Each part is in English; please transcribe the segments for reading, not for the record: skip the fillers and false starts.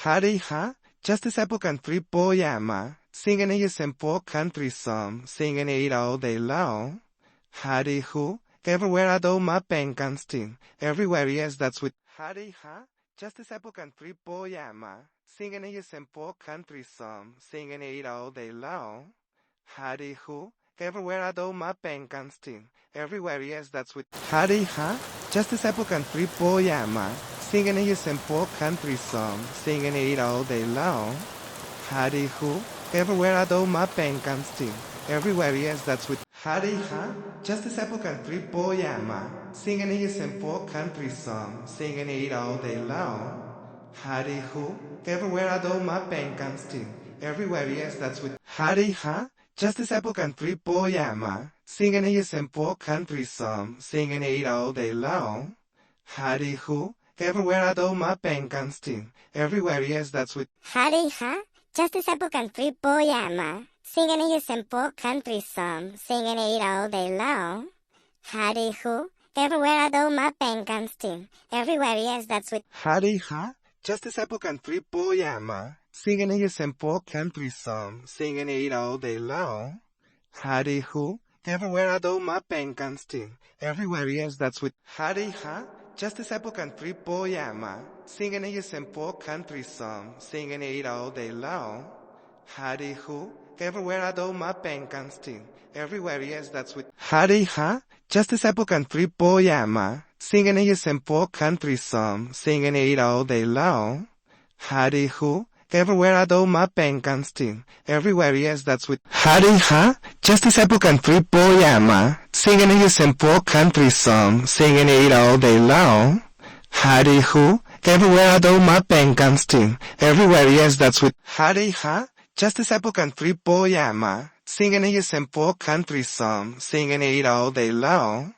Howdy, huh? Just a simple country boy, am singing a simple country song, singing it all day long. Howdy, who? Everywhere I do my pen can sting. Everywhere, yes, that's with howdy, huh? Just a simple country boy, am singing a simple country song, singing it all day long. Howdy, who? Everywhere I do my pen can sting. Everywhere, yes, that's with howdy, huh? Just a simple country boy, am singing a simple country song, singing it all day long. Howdy, who? Everywhere I do my pen can sting. Everywhere, yes, that's with howdy, huh? Just a simple country boy, am singing a simple country song, singing it all day long. Howdy, who? Everywhere I do my pen can sting. Everywhere, yes, that's with howdy, huh? Just a simple country boy, am singing a simple country song, singing it all day long. Howdy, who? Everywhere I do my pen can sting. Everywhere, yes, that's with howdy, huh? Just a simple country boy, am singing a simple country song, singing it all day long. Howdy, who? Everywhere I do my pen can sting. Everywhere, yes, that's with howdy, huh? Just a simple country boy, am singing a simple country song, singing it all day long. Howdy, who? Everywhere I do my pen can sting. Everywhere, yes, that's with howdy, huh? Just a simple country boy, am singing a simple country song, singing it all day long. Howdy, who? Everywhere I do my pen can sting. Everywhere, yes, that's with howdy, huh? Just a simple country boy, am singing a simple country song, singing it all day long. Howdy, who? Everywhere I do my pen can sting. Everywhere, yes, that's with howdy, huh? Just a simple country boy, am singing a simple country song, singing it all day long. Howdy, who? Everywhere I do my pen can sting. Everywhere, yes, that's with howdy, huh? Just a simple country boy, am singing a simple country song, singing it all day long.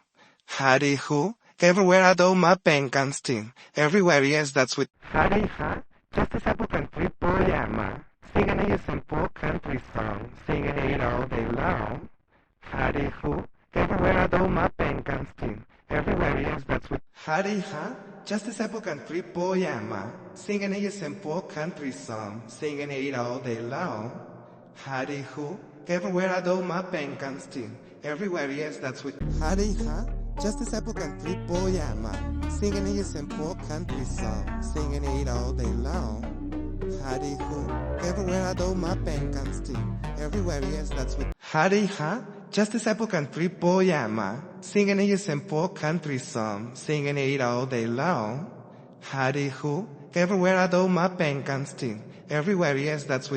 Howdy, who? Everywhere I do my pen can sting. Everywhere, yes, that's with howdy, huh? Just a simple country boy, am singing a simple country song, singing it all day long. Howdy, who? Everywhere I do my pen can sting. Everywhere, yes, that's with howdy, huh? Just a simple country boy, am singing a simple country song, singing it all day long. Howdy, who? Everywhere I do my pen can sting. Everywhere, yes, that's with howdy, huh? Just a simple country boy, am singing a simple country song, singing it all day long. Howdy, who? Everywhere I do my pen can sting. Everywhere, yes, that's with howdy, huh? Just a simple country boy, am singing a simple country song, singing it all day long. Howdy, who? Everywhere I do my pen can sting. Everywhere, yes, that's with